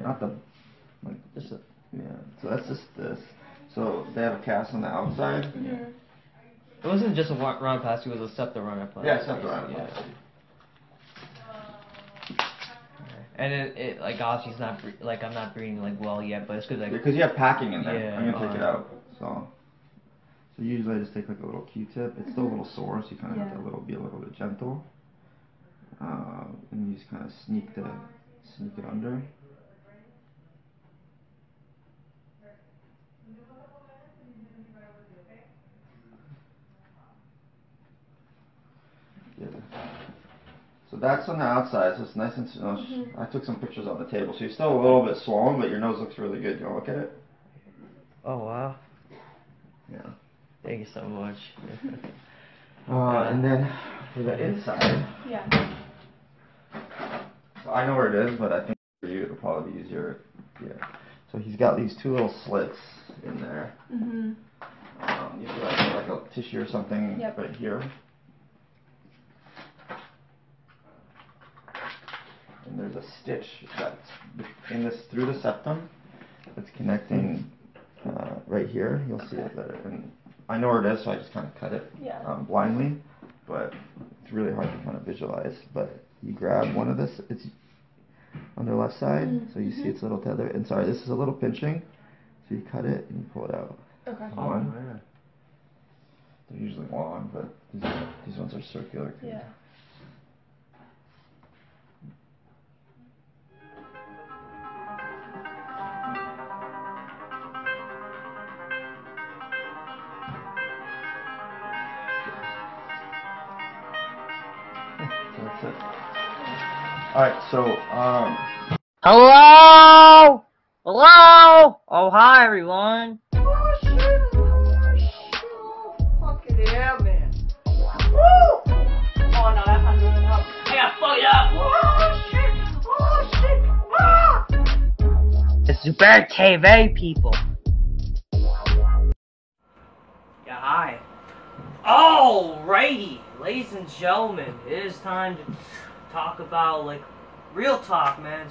not the, like, just a, yeah. So that's just this. So they have a cast on the outside. Mm-hmm. It wasn't just a rhinoplasty, it was a septorhinoplasty. Yeah, septorhinoplasty. Yeah. And it like obviously it's not like I'm not breathing like well yet, but it's good like because you have packing in there. Yeah, I'm gonna take it out. So usually I just take like a little Q-tip. It's still a little sore, so you kind of have to be a little bit gentle. And you just kind of sneak it under. Yeah. So that's on the outside, so it's nice and I took some pictures on the table. So you're still a little bit swollen, but your nose looks really good. You want to look at it? Oh wow. Yeah. Thank you so much. And then for the inside. Yeah. So I know where it is, but I think for you it'll probably be easier. Yeah. So he's got these two little slits in there. Mm-hmm. You feel like a tissue or something right here. And there's a stitch that's in this through the septum that's connecting right here. You'll see it better. And I know where it is, so I just kind of cut it blindly. But it's really hard to kind of visualize. But you grab one of this. It's on the left side, so you see its little tether. And sorry, this is a little pinching. So you cut it and you pull it out. Okay. One. Oh, yeah. They're usually long, but these ones are circular. Yeah. So that's it. Alright, so, Hello? Hello? Oh, hi, everyone. Oh, fucking yeah, man. Woo! Oh, no, that's not good enough. I gotta fuck it up. Oh, shit. Ah! It's Super TV, people. Yeah, hi. Alrighty, ladies and gentlemen, it is time to talk about like real talk, man.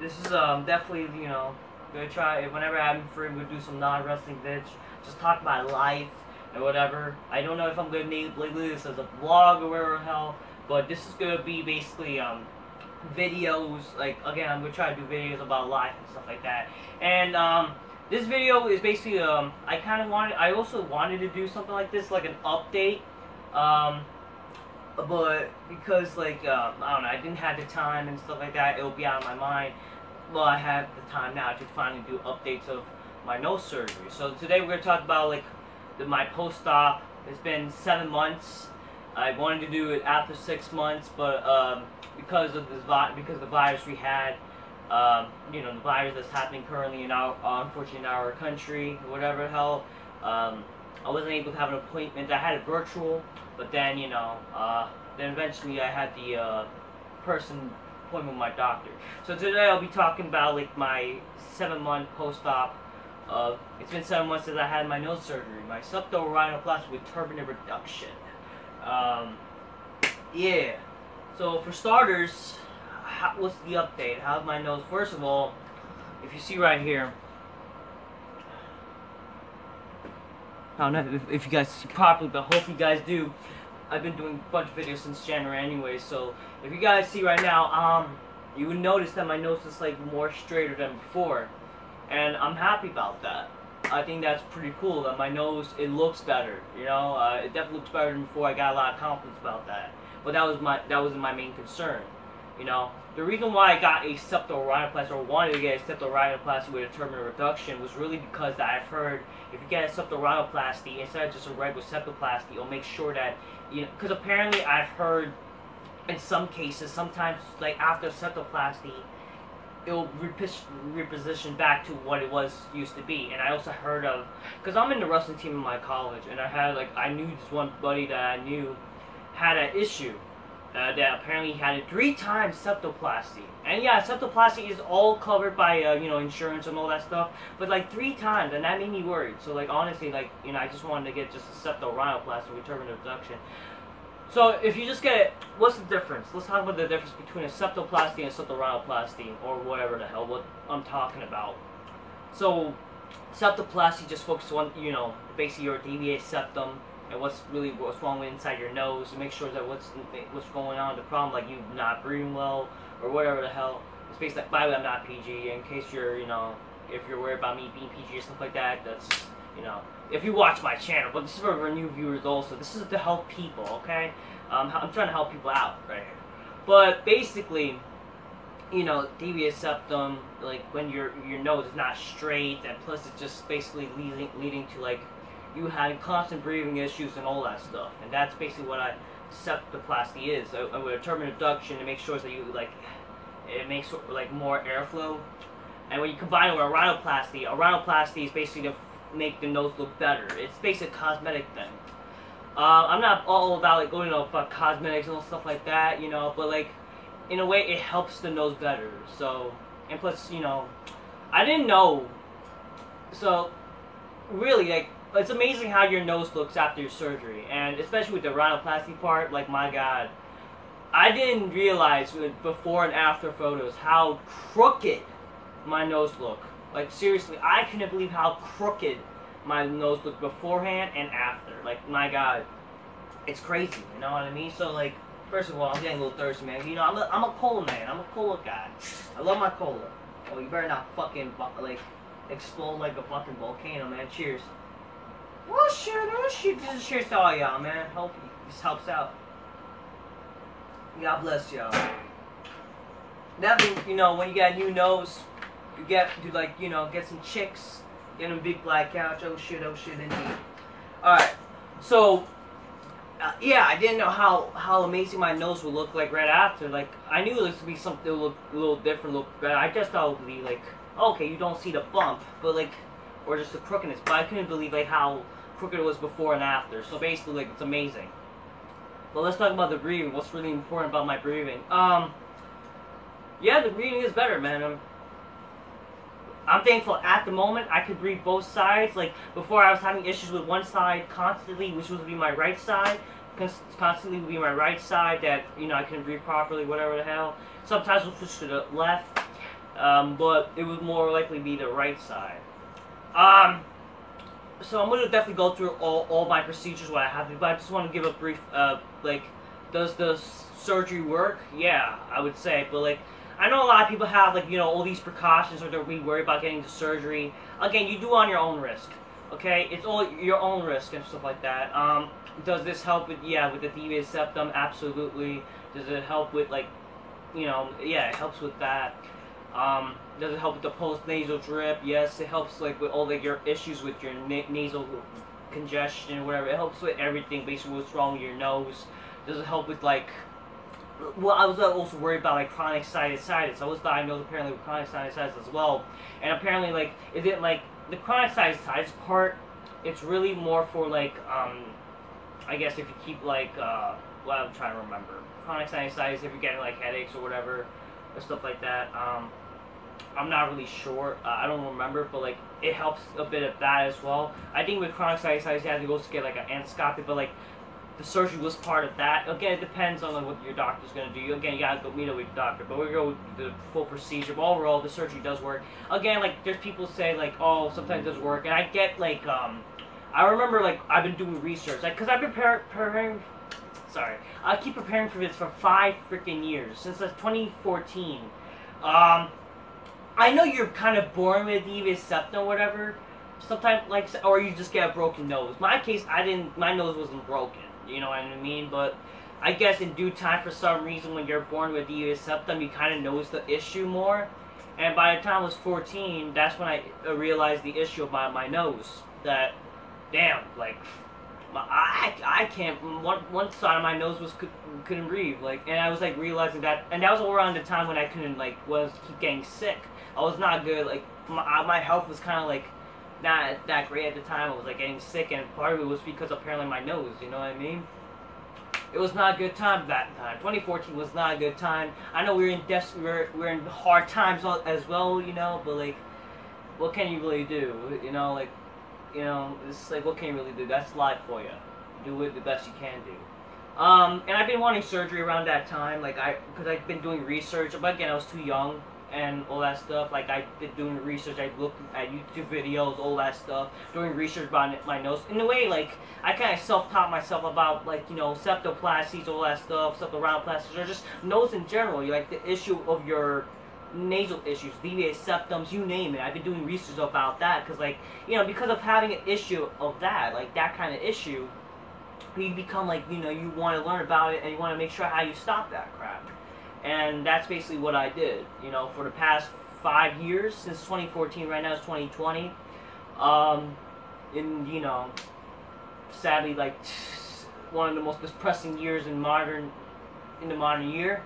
This is definitely, you know, gonna try whenever I'm free. I'm gonna do some non-wrestling vids, just talk about life and whatever. I don't know if I'm gonna name this as a vlog or whatever the hell, but this is gonna be basically videos. Like again, I'm gonna try to do videos about life and stuff like that. And this video is basically I also wanted to do something like this, like an update. But because like I don't know, I didn't have the time and stuff like that, it'll be out of my mind. Well, I have the time now to finally do updates of my nose surgery. So today we're gonna talk about like my post-op. It's been 7 months. I wanted to do it after 6 months, but because of the virus we had, you know, the virus that's happening currently in unfortunately in our country, whatever the hell, I wasn't able to have an appointment. I had it virtual, but then, you know, then eventually I had the person appointment with my doctor. So today I'll be talking about like my 7-month post-op. It's been 7 months since I had my nose surgery, my septorhinoplasty with turbinate reduction. Yeah. So for starters, what's the update? How's my nose? First of all, if you see right here, I don't know if you guys see properly, but hopefully you guys do. I've been doing a bunch of videos since January anyway, so if you guys see right now, you would notice that my nose is like more straighter than before, and I'm happy about that. I think that's pretty cool that my nose, it looks better, you know. It definitely looks better than before. I got a lot of confidence about that, but that wasn't my main concern, you know. The reason why I got a septorhinoplasty, or wanted to get a septorhinoplasty with a turbinate reduction, was really because that I've heard if you get a septorhinoplasty instead of just a regular septoplasty, it'll make sure that, you know, because apparently I've heard in some cases, sometimes like after septoplasty, it'll reposition back to what it was used to be. And I also heard of, because I'm in the wrestling team in my college, and I knew this one buddy that I knew had an issue. That apparently he had it 3 times septoplasty. And yeah, septoplasty is all covered by, you know, insurance and all that stuff. But like 3 times, and that made me worried. So like honestly, like, you know, I just wanted to get just a septorhinoplasty with turbinate reduction. So if you just get, what's the difference? Let's talk about the difference between a septoplasty and a septorhinoplasty, or whatever the hell what I'm talking about. So septoplasty just focuses on, you know, basically your deviated septum and what's wrong with inside your nose, to make sure that what's going on, the problem, like you not breathing well or whatever the hell. It's basically like, by the way, I'm not PG. In case you're, you know, if you're worried about me being PG or stuff like that, that's, you know, if you watch my channel. But this is for new viewers also. This is to help people, okay? I'm trying to help people out right here. But basically, you know, deviated septum, like when your nose is not straight, and plus it's just basically leading to like you having constant breathing issues and all that stuff. And that's basically what septoplasty is. With a turbinate reduction, it makes sure that you like, it makes like more airflow. And when you combine it with a rhinoplasty is basically to make the nose look better. It's basically a cosmetic thing. I'm not all about like going about cosmetics and stuff like that, you know, but like in a way it helps the nose better. So, and plus, you know, I didn't know. So really, like, it's amazing how your nose looks after your surgery, and especially with the rhinoplasty part. Like, my God, I didn't realize with before and after photos how crooked my nose looked. Like, seriously, I couldn't believe how crooked my nose looked beforehand and after. Like, my God, it's crazy, you know what I mean? So, like, first of all, I'm getting a little thirsty, man. You know, I'm a cola man. I'm a cola guy. I love my cola. Oh, you better not fucking, like, explode like a fucking volcano, man. Cheers. Oh, shit. This is cheers to all y'all, man. Hope this helps out. God bless y'all. Definitely, you know, when you got a new nose, you get some chicks, get them big black couch. Oh shit, indeed. Alright, so, yeah, I didn't know how amazing my nose would look like right after. Like, I knew it was to be something that would look a little different, look better. I just thought it would be like, okay, you don't see the bump, but like, or just the crookedness, but I couldn't believe like how crooked it was before and after. So basically, like, it's amazing. But let's talk about the breathing. What's really important about my breathing? Yeah, the breathing is better, man. I'm thankful at the moment I could breathe both sides. Like, before I was having issues with one side constantly, which would be my right side. Constantly would be my right side that, you know, I couldn't breathe properly, whatever the hell. Sometimes we'll switch to the left, but it would more likely be the right side. So I'm going to definitely go through all my procedures, what I have to, but I just want to give a brief, like, does the surgery work? Yeah, I would say, but like, I know a lot of people have, like, you know, all these precautions, or they're really worried about getting the surgery. Again, you do on your own risk, okay? It's all your own risk and stuff like that. Does this help with, yeah, with the deviated septum? Absolutely. Does it help with, like, you know, yeah, it helps with that. Does it help with the post-nasal drip? Yes, it helps, like, with all, like, your issues with your nasal congestion or whatever. It helps with everything, basically what's wrong with your nose. Does it help with, like, well, I was also worried about, like, chronic sinusitis. I was diagnosed apparently with chronic sinusitis as well. And apparently, like, it didn't, like, the chronic sinusitis part, it's really more for, like, I guess if you keep, like, well, I'm trying to remember. Chronic sinusitis, if you're getting, like, headaches or whatever, or stuff like that. I'm not really sure. I don't remember, but, like, it helps a bit of that as well. I think with chronic sinusitis, you have to go to get, like, an endoscopy, but, like, the surgery was part of that. Again, it depends on, like, what your doctor's going to do. Again, you got to go meet up with your doctor, but we're going to go with the full procedure. But overall, the surgery does work. Again, like, there's people say, like, oh, sometimes it does work, and I get, like, I remember, like, I've been doing research, like, because I've been preparing, sorry, I keep preparing for this for 5 freaking years, since 2014. I know you're kind of born with deviated septum or whatever, sometimes, like, or you just get a broken nose. My case, my nose wasn't broken, you know what I mean? But I guess in due time, for some reason, when you're born with deviated septum, you kind of notice the issue more. And by the time I was 14, that's when I realized the issue of my nose. That, damn, like, I can't, one side of my nose couldn't breathe, like, and I was, like, realizing that, and that was around the time when I couldn't, like, keep getting sick. I was not good, like, my health was kind of, like, not that great at the time. I was, like, getting sick, and part of it was because apparently my nose, you know what I mean? It was not a good time at that time. 2014 was not a good time. I know we're in hard times as well, you know, but, like, what can you really do, you know, like, you know, it's like, what can you really do? That's life for you. Do it the best you can do. And I've been wanting surgery around that time, like because I've been doing research, but again, I was too young and all that stuff. Like I did doing research, I looked at YouTube videos, all that stuff, doing research about my nose. In a way, like I kind of self-taught myself about like septoplasties, all that stuff, septorhinoplasties, or just nose in general. Like the issue of your nasal issues, deviated septums, you name it. I've been doing research about that because like because of having an issue of that, like that kind of issue, you become like you want to learn about it and you want to make sure how you stop that crap. And that's basically what I did, for the past 5 years, since 2014, right now it's 2020. Sadly, like, one of the most depressing years in the modern year.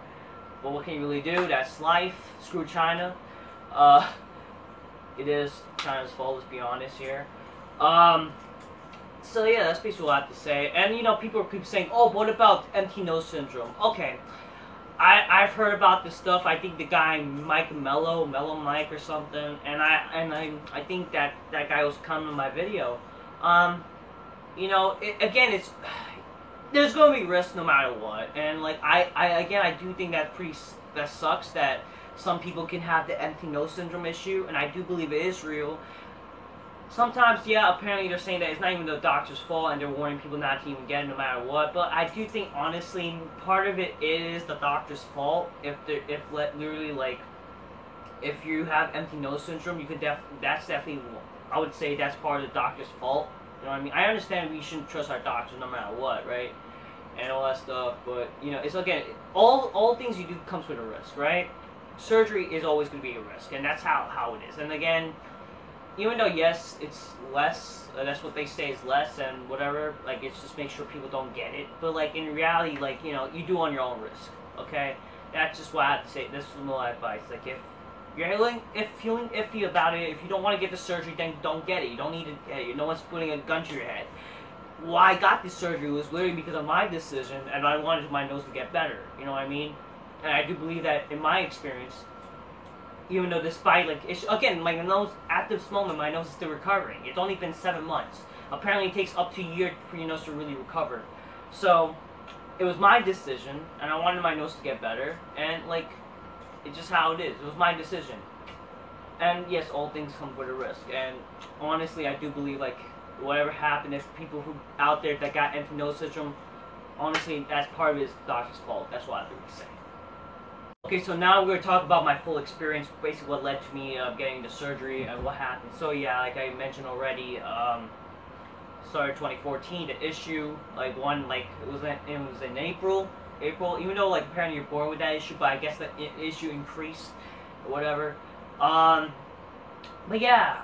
But what can you really do? That's life. Screw China. It is China's fault, let's be honest here. So yeah, that's basically what I have to say. And people keep saying, oh, what about empty nose syndrome? Okay. I've heard about this stuff. I think the guy Mellow Mike or something, and I think that guy was coming in my video. Again, there's gonna be risk no matter what, and like I do think that sucks that some people can have the empty nose syndrome issue, and I do believe it is real. Sometimes, yeah, apparently they're saying that it's not even the doctor's fault and they're warning people not to even get it no matter what. But I do think, honestly, part of it is the doctor's fault. If you have empty nose syndrome, that's definitely, I would say that's part of the doctor's fault. You know what I mean? I understand we shouldn't trust our doctors no matter what, right? And all that stuff. But, it's again, all things you do comes with a risk, right? Surgery is always going to be a risk, and that's how it is. And again, even though, yes, it's less, that's what they say is less and whatever, like, it's just make sure people don't get it. But, like, in reality, like, you do on your own risk, okay? That's just what I have to say. This is my advice. Like, if you're feeling iffy about it, if you don't want to get the surgery, then don't get it. You don't need to get it. No one's putting a gun to your head. Why I got this surgery was literally because of my decision, and I wanted my nose to get better. You know what I mean? And I do believe that, in my experience, even though despite, like, again, my nose, at this moment, my nose is still recovering. It's only been 7 months. Apparently, it takes up to a year for your nose to really recover. So, it was my decision, and I wanted my nose to get better, and, like, it's just how it is. It was my decision. And, yes, all things come with a risk. And, honestly, I do believe, like, whatever happened, if people who out there that got empty nose syndrome, honestly, that's part of it is the doctor's fault. That's what I would say. Okay, so now we're going to talk about my full experience, basically what led to me getting the surgery and what happened. So yeah, like I mentioned already, started 2014. The issue, it was in April, even though like apparently you're born with that issue, but I guess the issue increased or whatever. But yeah,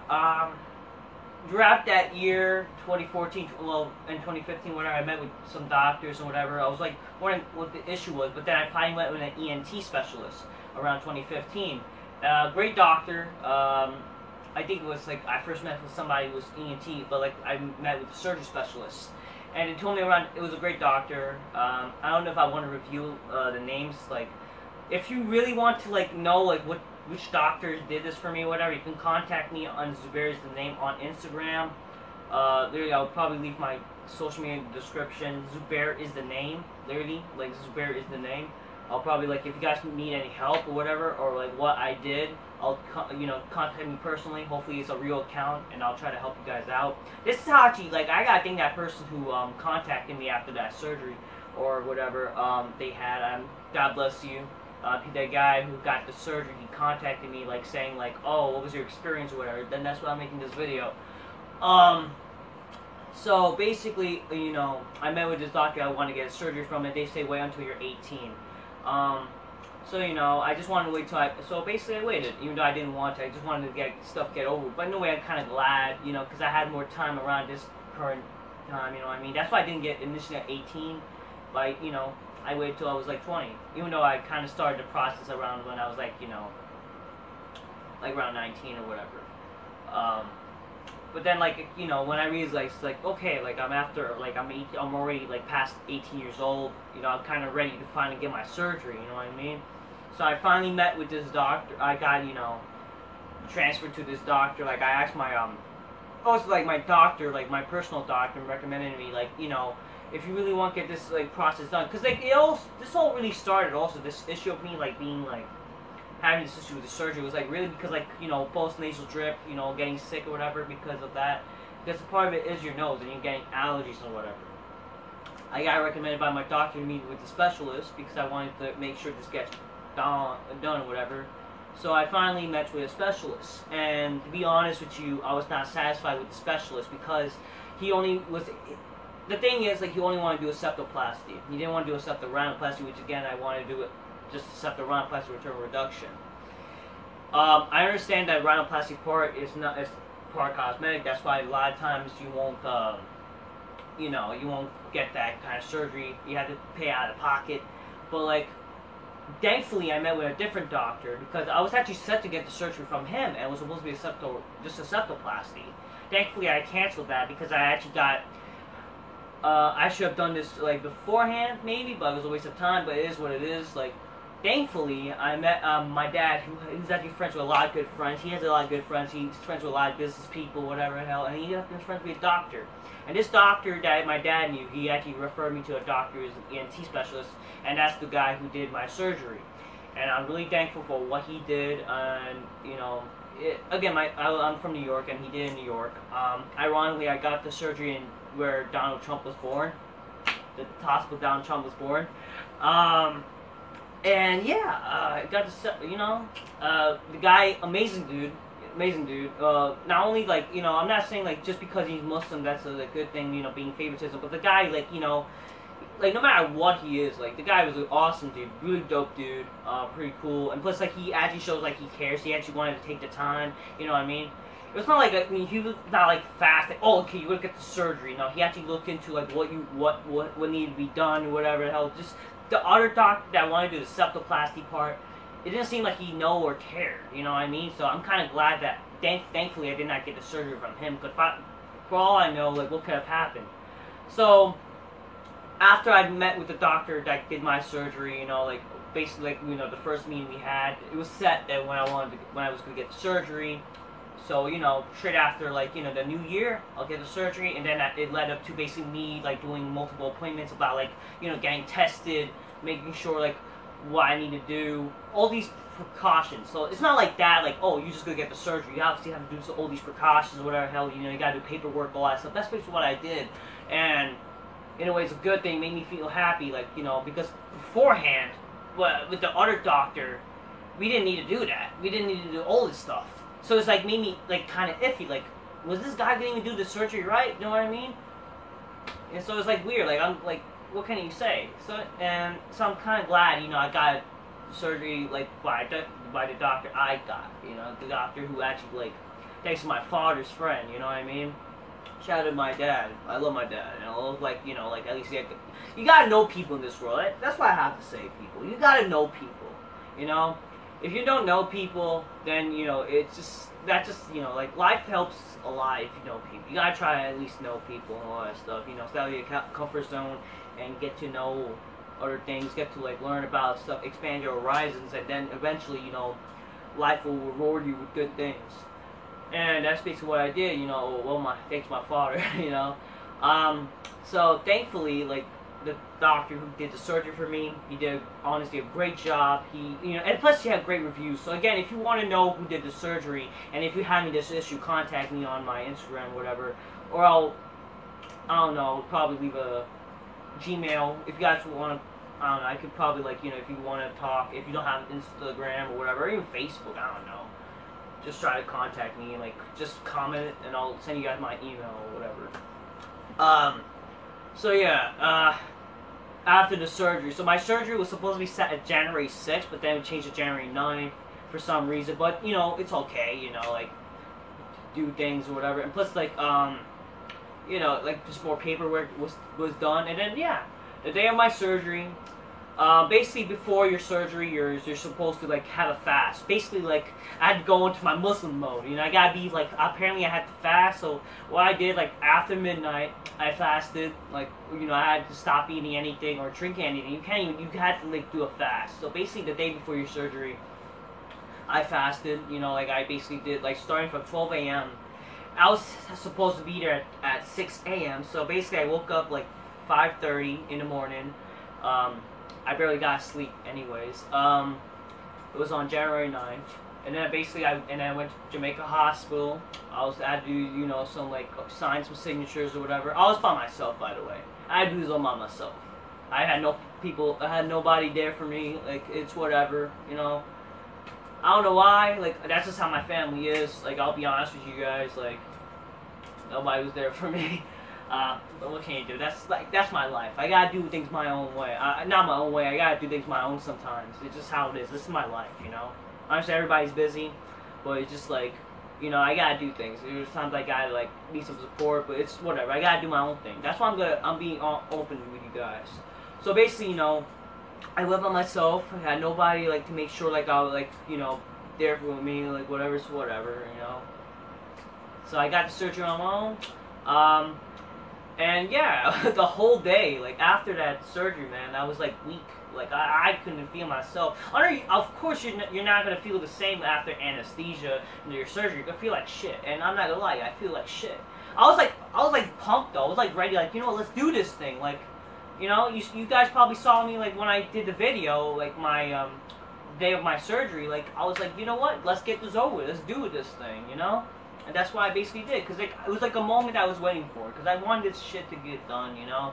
throughout that year, 2014, well, in 2015, whenever I met with some doctors and whatever, I was like wondering what the issue was, but then I finally went with an ENT specialist around 2015. Great doctor. I think it was like I first met with somebody who was ENT, but like I met with a surgery specialist, and it told me it was a great doctor. I don't know if I want to review the names. Like, if you really want to like know like which doctors did this for me, whatever, you can contact me on Zubair is the name on Instagram. Literally, I'll probably leave my social media in the description. Zubair is the name, literally, like Zubair is the name. I'll probably, like, if you guys need any help or whatever, or like what I did, I'll contact me personally. Hopefully it's a real account, and I'll try to help you guys out. This is how actually, like, I gotta thank that person who contacted me after that surgery or whatever they had. God bless you. That guy who got the surgery, he contacted me, like, saying, like, oh, what was your experience or whatever. Then that's why I'm making this video. So, basically, I met with this doctor I want to get surgery from, and they say wait until you're 18. So, I just wanted to wait till so basically I waited, even though I didn't want to. I just wanted to get over. But in a way, I'm kind of glad, because I had more time around this current time, you know what I mean? That's why I didn't get initially at 18, but, I waited till I was like 20, even though I kind of started the process around when I was like, like around 19 or whatever. But then like, when I realized like, okay, like I'm already like past 18 years old, I'm kind of ready to finally get my surgery, you know what I mean? So I finally met with this doctor. I got, transferred to this doctor. Like I asked my, also like my doctor, like my personal doctor recommended me, like, if you really want to get this like process done, because like this all really started also this issue of me like being like having this issue with the surgery was like really because like post nasal drip, getting sick or whatever because of that. Because part of it is your nose and you're getting allergies or whatever. I got recommended by my doctor to meet with the specialist because I wanted to make sure this gets done or whatever. So I finally met with a specialist, and to be honest with you, I was not satisfied with the specialist because he only was. The thing is, like, he only wanted to do a septoplasty. He didn't want to do a septorhinoplasty, which again I wanted to do it just a septorhinoplasty return reduction. I understand that rhinoplasty part is not as part cosmetic. That's why a lot of times you won't, you won't get that kind of surgery. You have to pay out of pocket, but like. Thankfully, I met with a different doctor because I was actually set to get the surgery from him, and it was supposed to be just a septoplasty. Thankfully, I canceled that because I actually got. I should have done this like beforehand, maybe, but it was a waste of time. But it is what it is. Like, thankfully, I met my dad, who's actually friends with a lot of good friends. He has a lot of good friends. He's friends with a lot of business people, whatever the hell, and he has been friends with a doctor. And this doctor that my dad knew, he actually referred me to a doctor who's an ENT specialist, and that's the guy who did my surgery. And I'm really thankful for what he did, and, again, I'm from New York, and he did in New York. Ironically, I got the surgery in where Donald Trump was born, the hospital Donald Trump was born. And yeah, I got to, the guy, amazing dude. Not only like I'm not saying like just because he's Muslim that's a good thing, being favoritism, but the guy like like no matter what he is, like the guy was an awesome dude, really dope dude, pretty cool, and plus like he actually shows like he cares. He actually wanted to take the time, you know what I mean? It was not like he was not like fast, like okay you're gonna get the surgery. No, he actually looked into like what needed to be done or whatever the hell. Just the other doctor that wanted to do the septoplasty part. It didn't seem like he know or cared, you know what I mean? So I'm kind of glad that, thankfully, I did not get the surgery from him, because for all I know, like, what could have happened? So, after I met with the doctor that did my surgery, like, basically, like, the first meeting we had, it was set that when I was going to get the surgery. So, straight after, like, the new year, I'll get the surgery, and then it led up to basically me, like, doing multiple appointments about, like, getting tested, making sure, like, what I need to do, all these precautions. So it's not like that, like, oh, you're just gonna get the surgery. You obviously have to do all these precautions or whatever the hell, you gotta do paperwork, all that stuff. That's basically what I did. And in a way, it's a good thing, made me feel happy, like, because beforehand, with the other doctor, we didn't need to do that. We didn't need to do all this stuff. So it's like, made me, like, kind of iffy, like, was this guy gonna even do the surgery right? You know what I mean? And so it's like weird, like, I'm like, what can you say? So I'm kind of glad, I got surgery, like, by the doctor I got, the doctor who actually, like, thanks to my father's friend, you know what I mean? Shout out to my dad. I love my dad, like, like, at least you gotta know people in this world. That's what I have to say, people. You gotta know people, If you don't know people, then, it's just, like, life helps a lot if you know people. You gotta try to at least know people and all that stuff, stay out of your comfort zone and get to know other things, get to, like, learn about stuff, expand your horizons, and then eventually, life will reward you with good things. And that's basically what I did, well, thanks to my father, So, thankfully, like, the doctor who did the surgery for me, he did, honestly, a great job. He, and plus he had great reviews. So again, if you want to know who did the surgery, and if you're having this issue, contact me on my Instagram, whatever, or I don't know, probably leave a Gmail. If you guys want to, I don't know, I could probably, like, if you want to talk, if you don't have Instagram or whatever, or even Facebook, I don't know, just try to contact me, and, like, just comment, and I'll send you guys my email or whatever. So yeah, after the surgery, so my surgery was supposed to be set at January 6th, but then we changed to January 9th for some reason, but, it's okay, like, do things or whatever, and plus, like, like, just more paperwork was done, and then, yeah, the day of my surgery, basically before your surgery, you're supposed to, like, have a fast. Basically, like, I had to go into my Muslim mode, I gotta be, like, apparently I had to fast, so what I did, like, after midnight, I fasted, like, I had to stop eating anything or drinking anything. You had to, like, do a fast. So basically, the day before your surgery, I fasted, like, I basically did, like, starting from 12 a.m., I was supposed to be there at 6 a.m., so basically I woke up, like, 5:30 in the morning. I barely got sleep anyways. It was on January 9th. And then basically I went to Jamaica Hospital. I had to do, you know, some like sign some signatures or whatever. I was by myself, by the way. I had to do this all by myself. I had nobody there for me. Like, it's whatever, you know. I don't know why. Like, that's just how my family is. Like, I'll be honest with you guys. Like, nobody was there for me. But what can you do? That's my life. I gotta do things my own way. Not my own way. I gotta do things my own sometimes. It's just how it is. This is my life, you know. Honestly, everybody's busy, but it's just like, you know, I gotta do things. There's times I gotta like need some support, but it's whatever. I gotta do my own thing. That's why I'm being open with you guys. So basically, you know, I live by myself. I had nobody like to make sure like I was like, you know, there for me, like whatever's whatever, you know. So I got the surgery on my own. And yeah, the whole day, like after that surgery, man, I was like weak. Like I couldn't feel myself. Of course, you're not gonna feel the same after anesthesia and your surgery. You're gonna feel like shit. And I'm not gonna lie, I feel like shit. I was like pumped though. I was like ready, like, you know what, let's do this thing. Like, you know, you guys probably saw me like when I did the video, like my day of my surgery. Like I was like, you know what, let's get this over with. Let's do this thing, you know. And that's what I basically did, because like, it was like a moment I was waiting for, because I wanted this shit to get done, you know.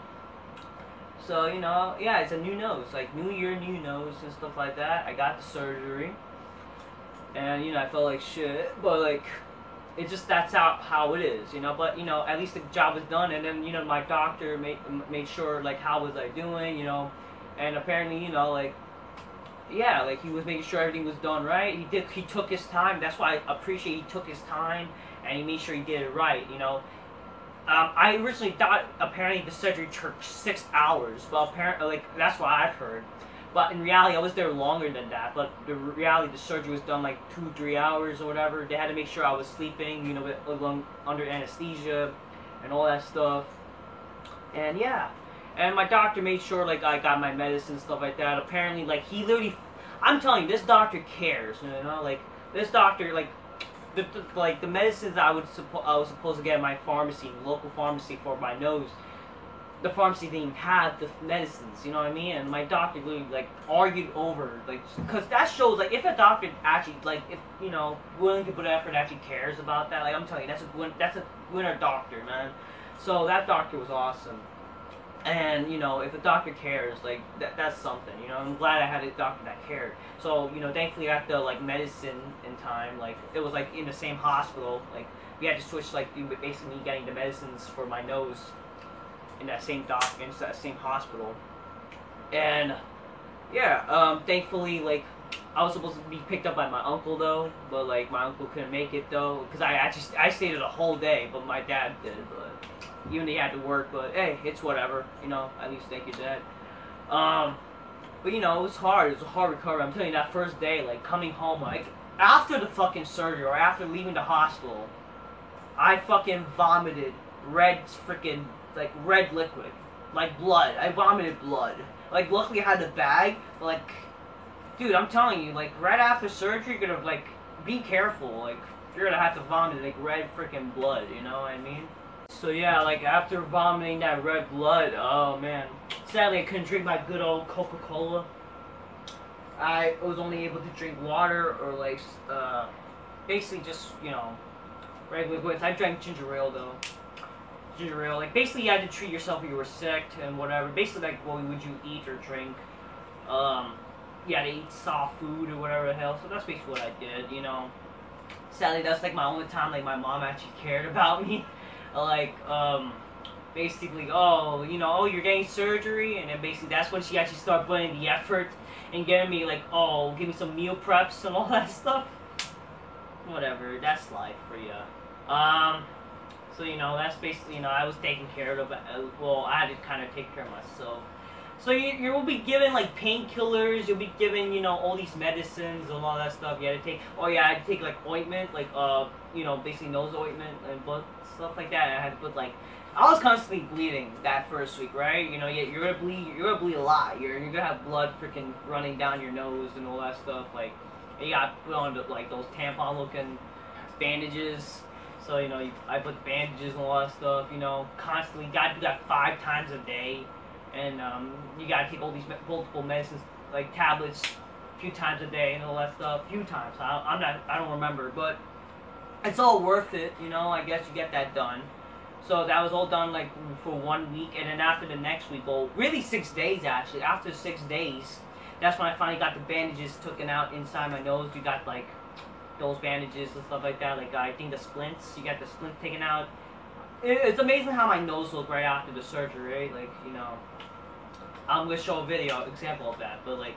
So, you know, yeah, it's a new nose, like new year, new nose and stuff like that. I got the surgery, and, you know, I felt like shit, but like, it just, that's how it is, you know. But, you know, at least the job was done, and then, you know, my doctor made sure, like, how was I doing, you know, and apparently, you know, like, yeah, like, he was making sure everything was done right. He took his time. That's why I appreciate he took his time, and he made sure he did it right, you know. I originally thought apparently the surgery took 6 hours. Well, apparently, like, that's what I've heard. But in reality, I was there longer than that. But the reality, the surgery was done like 2-3 hours or whatever. They had to make sure I was sleeping, you know, under anesthesia and all that stuff. And yeah. And my doctor made sure, like, I got my medicine, stuff like that. Apparently, like, he literally, I'm telling you, this doctor cares, you know, like, this doctor, like, the medicines I was supposed to get at my pharmacy, local pharmacy for my nose, the pharmacy didn't even have the medicines, you know what I mean? And my doctor literally, like, argued over, like, because that shows, like, if a doctor actually, like, if, you know, willing to put effort, actually cares about that, like, I'm telling you, that's a winner doctor, man. So that doctor was awesome. And, you know, if a doctor cares, like, that's something, you know. I'm glad I had a doctor that cared. So, you know, thankfully I got the, like, medicine in time. Like, it was, like, in the same hospital. Like, we had to switch, like, basically me getting the medicines for my nose in that same in that same hospital. And, yeah, thankfully, like, I was supposed to be picked up by my uncle, though. But, like, my uncle couldn't make it, though. Because I stayed the whole day, but my dad did, but... even though he had to work, but hey, it's whatever, you know, at least thank you, Dad. But you know, it was hard, it was a hard recovery. I'm telling you, that first day, like, coming home, like, after the fucking surgery, or after leaving the hospital, I fucking vomited red liquid, like blood. I vomited blood. Like, luckily I had the bag, but like, dude, I'm telling you, like, right after surgery, you're gonna, like, be careful, like, you're gonna have to vomit, like, red freaking blood, you know what I mean? So yeah, like, after vomiting that red blood, oh man. Sadly, I couldn't drink my good old Coca-Cola. I was only able to drink water or, like, basically just, you know, regular liquids. I drank ginger ale, though. Ginger ale, like, basically you had to treat yourself if you were sick and whatever. Basically, like, what would you eat or drink? You had to eat soft food or whatever the hell. So that's basically what I did, you know. Sadly, that's, like, my only time, like, my mom actually cared about me. Like, basically, oh, you know, oh, you're getting surgery, and then basically that's when she actually started putting the effort and getting me, like, oh, give me some meal preps and all that stuff. Whatever, that's life for you. So, you know, that's basically, you know, I was taking care of, well, I had to kind of take care of myself. So you will be given, like, painkillers, you'll be given, you know, all these medicines and all that stuff. You had to take, oh yeah, I had to take, like, ointment, like, you know, basically nose ointment and blood, stuff like that. I had to put, like, I was constantly bleeding that first week, right? You know, you're gonna bleed a lot. You're gonna have blood freaking running down your nose and all that stuff, like, and you got to put on, like, those tampon-looking bandages. So, you know, I put bandages and all that stuff, you know, constantly. Gotta do that 5 times a day. And you gotta take all these multiple medicines, like tablets, a few times a day and all that stuff. A few times. I don't remember. But it's all worth it, you know. I guess you get that done. So that was all done, like, for 1 week. And then after the next week, well, really 6 days, actually. After 6 days, that's when I finally got the bandages taken out inside my nose. You got, like, those bandages and stuff like that. Like, I think the splints, you got the splint taken out. It's amazing how my nose looked right after the surgery, right? Like, you know, I'm going to show a video example of that. But, like,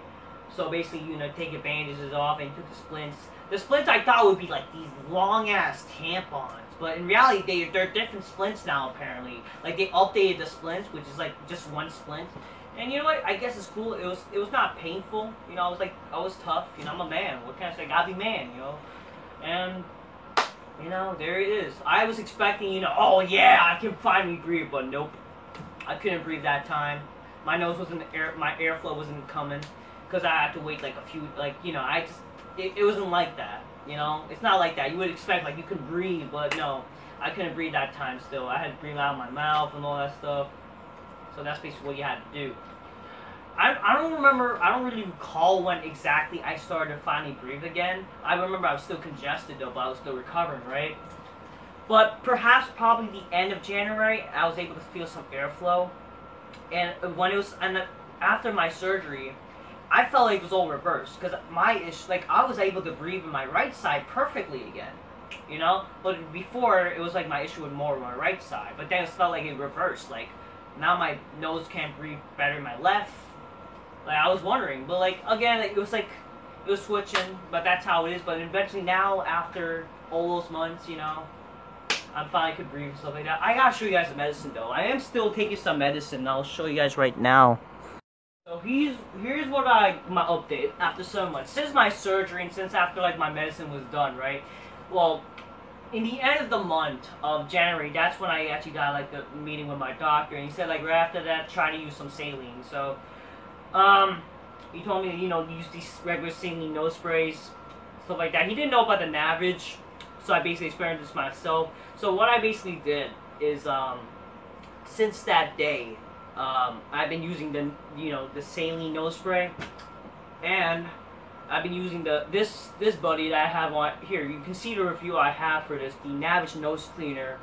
so basically, you know, take your bandages off and you took the splints. The splints I thought would be, like, these long-ass tampons. But in reality, they're different splints now, apparently. Like, they updated the splints, which is, like, just one splint. And you know what? I guess it's cool. It was not painful. You know, I was tough. You know, I'm a man. What can I say? Gotta be man, you know? And, you know, there it is. I was expecting, you know, oh yeah, I can finally breathe, but nope. I couldn't breathe that time. My nose wasn't, my airflow wasn't coming. Because I had to wait, like, a few, like, you know, it wasn't like that. You know, it's not like that. You would expect, like, you could breathe, but no. I couldn't breathe that time still. I had to breathe out of my mouth and all that stuff. So that's basically what you had to do. I don't remember, I don't really recall when exactly I started to finally breathe again. I remember I was still congested though, but I was still recovering, right? But perhaps probably the end of January, I was able to feel some airflow. And when it was, and after my surgery, I felt like it was all reversed. Because like, I was able to breathe in my right side perfectly again. You know? But before, it was like my issue was more on my right side. But then it felt like it reversed. Like, now my nose can't breathe better in my left. Like, I was wondering, but like, again, it was switching, but that's how it is. But eventually now, after all those months, you know, I finally could breathe and stuff like that. I gotta show you guys the medicine though. I am still taking some medicine, and I'll show you guys right now. So here's what my update after 7 months. Since my surgery and since after like my medicine was done, right? Well, in the end of the month of January, that's when I actually got like a meeting with my doctor, and he said like right after that, try to use some saline. So, he told me to, you know, use these regular saline nose sprays, stuff like that. He didn't know about the Navage, so I basically experimented this myself. So what I basically did is, since that day, I've been using the saline nose spray, and I've been using this buddy that I have on here. You can see the review I have for this, the Navage nose cleaner.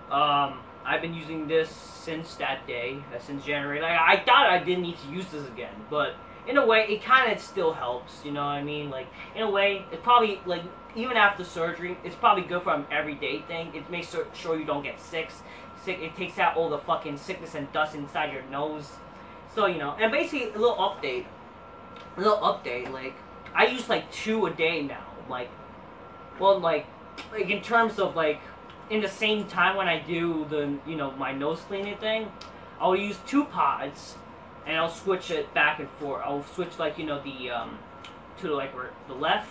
I've been using this since that day, since January. Like, I thought I didn't need to use this again, but in a way, it kind of still helps. You know what I mean? Like, in a way, it probably, like, even after surgery, it's probably good for an everyday thing. It makes sure you don't get sick. It takes out all the fucking sickness and dust inside your nose. So, you know, and basically, a little update. Like, I use like 2 a day now. Like, well, like in terms of like, in the same time when I do the, you know, my nose cleaning thing, I'll use 2 pods, and I'll switch it back and forth. I'll switch like, you know, to like the left,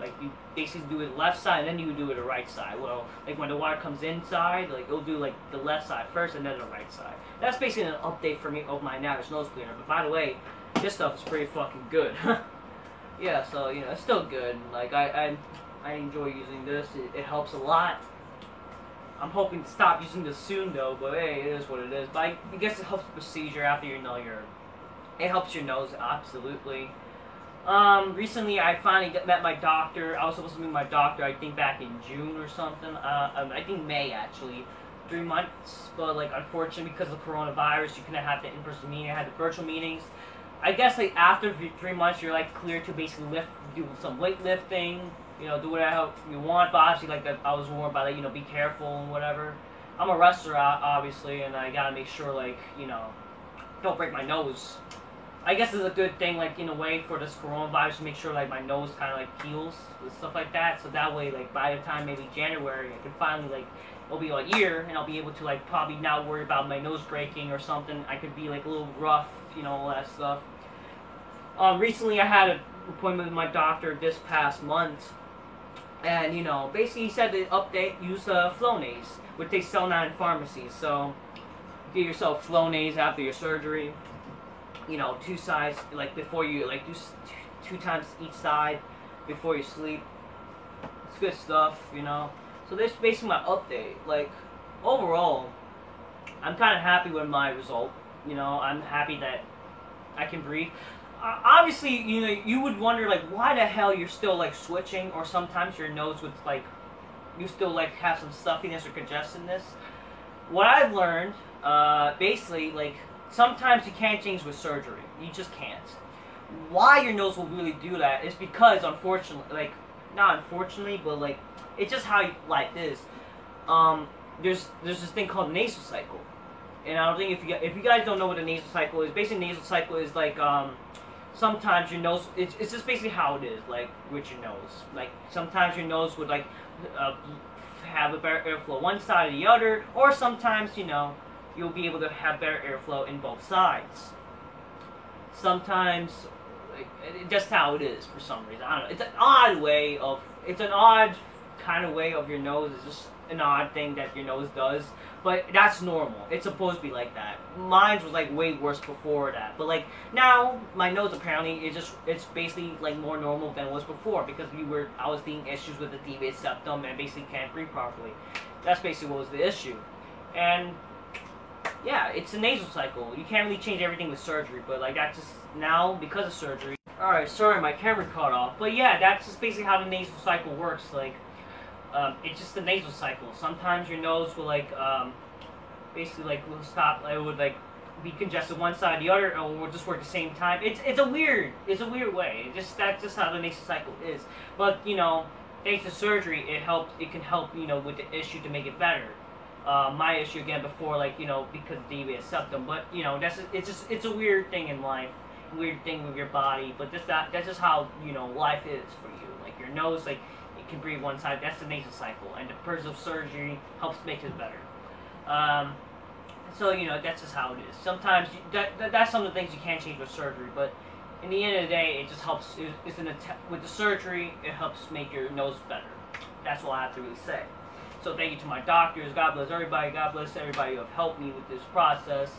like you basically do it the left side, and then you do it the right side. Well, like when the water comes inside, like it'll do like the left side first, and then the right side. That's basically an update for me of my Navage nose cleaner. But by the way, this stuff is pretty fucking good. Yeah, so, you know, it's still good. Like, I enjoy using this. It helps a lot. I'm hoping to stop using this soon, though, but hey, it is what it is. But I guess it helps the procedure after, you know, it helps your nose, absolutely. Recently, I finally met my doctor. I was supposed to meet my doctor, I think, back in June or something. I think May, actually. 3 months, but, like, unfortunately, because of coronavirus, you couldn't have the in-person meeting. I had the virtual meetings. I guess, like, after 3 months, you're, like, clear to basically do some weightlifting, you know, do whatever you want, but obviously, like, I was warned by, like, you know, be careful and whatever. I'm a wrestler, obviously, and I gotta make sure, like, you know, don't break my nose. I guess it's a good thing, like, in a way, for this coronavirus, to make sure, like, my nose kind of, like, heals and stuff like that, so that way, like, by the time maybe January, I can finally, like, it'll be a year, and I'll be able to, like, probably not worry about my nose breaking or something. I could be, like, a little rough, you know, all that stuff. Recently I had an appointment with my doctor this past month, and, you know, basically he said to use Flonase, which they sell now in pharmacies. So, give yourself Flonase after your surgery, you know, 2 sides, like, before you, like, do 2 times each side before you sleep. It's good stuff, you know. So this is basically my update. Like, overall, I'm kind of happy with my result. You know, I'm happy that I can breathe. Obviously, you know, you would wonder, like, why the hell you're still, like, switching, or sometimes your nose would, like, you still, like, have some stuffiness or congestionness. What I've learned, basically, like, sometimes you can't change with surgery. You just can't. Why your nose will really do that is because, unfortunately, like, not unfortunately, but, like, it's just how life is. There's this thing called nasal cycle. And I don't think if you guys don't know what a nasal cycle is, basically nasal cycle is like sometimes your nose it's just basically how it is, like with your nose. Like sometimes your nose would like have a better airflow one side or the other, or sometimes, you know, you'll be able to have better airflow in both sides. Sometimes like, just how it is for some reason. I don't know. It's an odd kind of way of your nose. It's just an odd thing that your nose does, but that's normal. It's supposed to be like that. Mine was like way worse before that, but like now my nose apparently it's basically like more normal than it was before, because I was seeing issues with the deviated septum and basically can't breathe properly. That's basically what was the issue. And yeah, it's a nasal cycle. You can't really change everything with surgery, but like that's just now because of surgery. Alright, sorry, my camera cut off, but yeah, that's just basically how the nasal cycle works. Like it's just the nasal cycle. Sometimes your nose will like basically like will stop. It would like be congested one side or the other, or will just work at the same time. It's a weird way. That's just how the nasal cycle is. But you know, thanks to surgery, it can help, you know, with the issue to make it better. My issue again before, like, you know, because of deviated septum. But you know, it's a weird thing in life, weird thing with your body. But that's just how, you know, life is for you. Like your nose, like, can breathe one side. That's the nasal cycle, and the purpose of surgery helps make it better. So you know, that's just how it is. Sometimes that's some of the things you can't change with surgery, but in the end of the day, it just helps. With the surgery, it helps make your nose better. That's all I have to really say. So thank you to my doctors. God bless everybody. God bless everybody who have helped me with this process.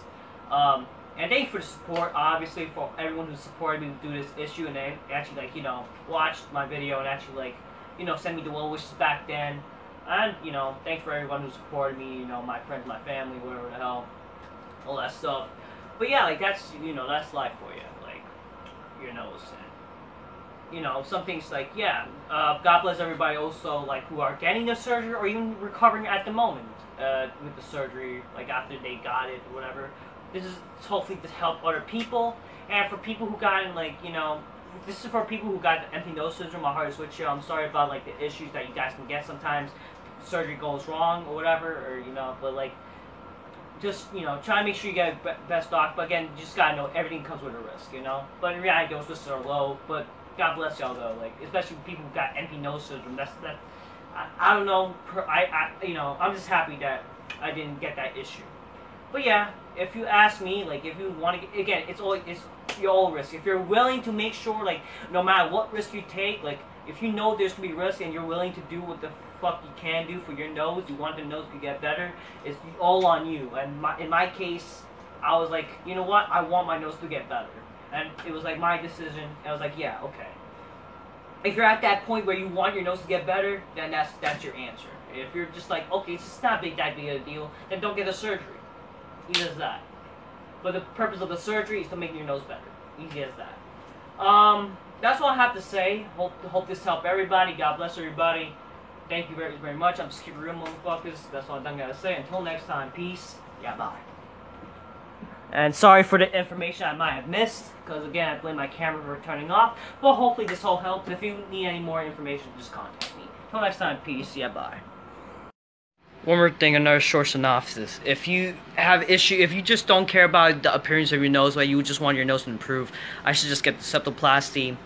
And thank you for the support, obviously, for everyone who supported me through this issue, and they actually, like, you know, watched my video and actually, like, you know, send me the well wishes back then. And, you know, thanks for everyone who supported me, you know, my friends, my family, whatever the hell, all that stuff. But yeah, like, that's, you know, that's life for you, like, your nose. And, you know, some things like, yeah, God bless everybody also, like, who are getting the surgery or even recovering at the moment with the surgery, like, after they got it or whatever. This is hopefully to help other people, and for people who got, like, you know, this is for people who got the empty nose syndrome. My heart is with you. I'm sorry about, like, the issues that you guys can get sometimes. Surgery goes wrong or whatever, or, you know, but, like, just, you know, try to make sure you get a best doc. But again, you just gotta know everything comes with a risk, you know. But in reality, those risks are low. But God bless y'all though, like, especially people who got empty nose syndrome. I don't know. You know, I'm just happy that I didn't get that issue. But yeah, if you ask me, like, if you want to, again, it's your own risk. If you're willing to make sure, like, no matter what risk you take, like, if you know there's gonna be risk and you're willing to do what the fuck you can do for your nose, you want the nose to get better, it's all on you. And in my case, I was like, you know what, I want my nose to get better. And it was like my decision. I was like, yeah, okay. If you're at that point where you want your nose to get better, then that's your answer. If you're just like, okay, it's just not that big of a deal, then don't get the surgery. Easy as that. But the purpose of the surgery is to make your nose better. Easy as that. That's all I have to say. Hope this helped everybody. God bless everybody. Thank you very, very much. I'm just keeping real, motherfuckers. That's all I gotta say. Until next time, peace. Yeah, bye. And sorry for the information I might have missed, because again, I blame my camera for turning off. But hopefully this all helped. If you need any more information, just contact me. Until next time, peace. Yeah, bye. One more thing, another short synopsis. If you just don't care about the appearance of your nose, but you just want your nose to improve, I should just get the septoplasty.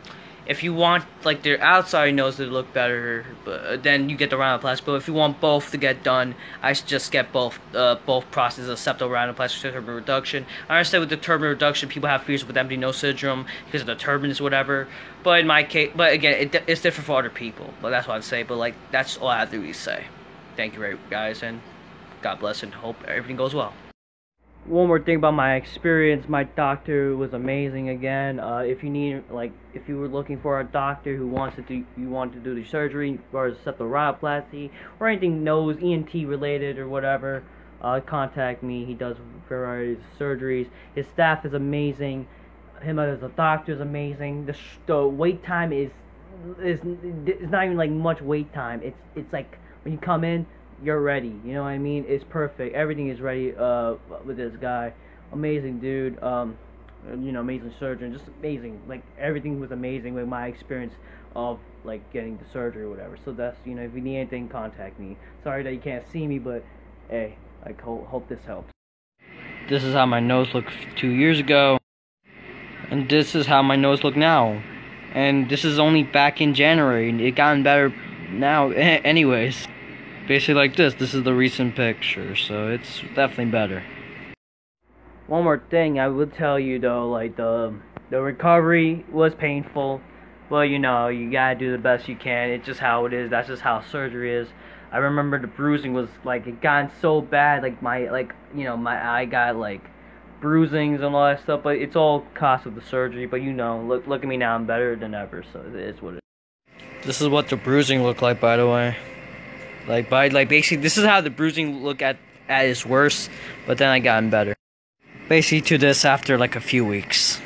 If you want, like, the outside of your nose to look better, then you get the rhinoplasty. But if you want both to get done, I should just get both processes of septorhinoplasty and turbinate reduction. I understand with the turbinate reduction, people have fears with empty nose syndrome because of the turbinates or whatever. But in my case, but again, it's different for other people. But that's what I'd say. But, like, that's all I have to really say. Thank you, guys, and God bless, and hope everything goes well. One more thing about my experience, my doctor was amazing again. If you need, like, if you were looking for a doctor who wants to do, you want to do the surgery, or septorhinoplasty, or anything nose, ENT related, or whatever, contact me. He does various surgeries. His staff is amazing. Him as a doctor is amazing. The wait time is not even like much wait time. It's like when you come in, you're ready. You know what I mean? It's perfect. Everything is ready with this guy. Amazing dude. Amazing surgeon. Just amazing. Like everything was amazing with my experience of like getting the surgery or whatever. So that's, if you need anything, contact me. Sorry that you can't see me, but hey, I hope this helps. This is how my nose looked 2 years ago, and this is how my nose look now. And this is only back in January. It gotten better now. Anyways. Basically like this. This is the recent picture, so it's definitely better. One more thing I would tell you though, like the recovery was painful, but you gotta do the best you can. It's just how it is. That's just how surgery is. I remember the bruising was like, it gotten so bad, like my eye got like bruisings and all that stuff, but it's all cost of the surgery. But look at me now, I'm better than ever, so it is what it is. This is what the bruising looked like, by the way. Basically, this is how the bruising looked at its worst, but then I gotten better. Basically to this after like a few weeks.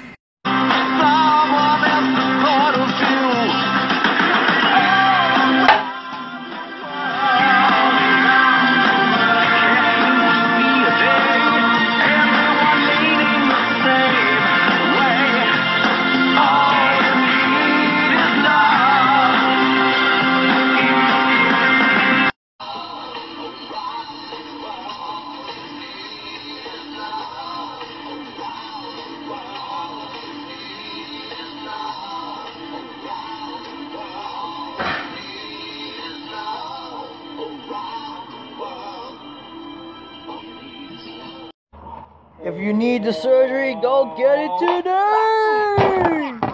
If you need the surgery, go get it today!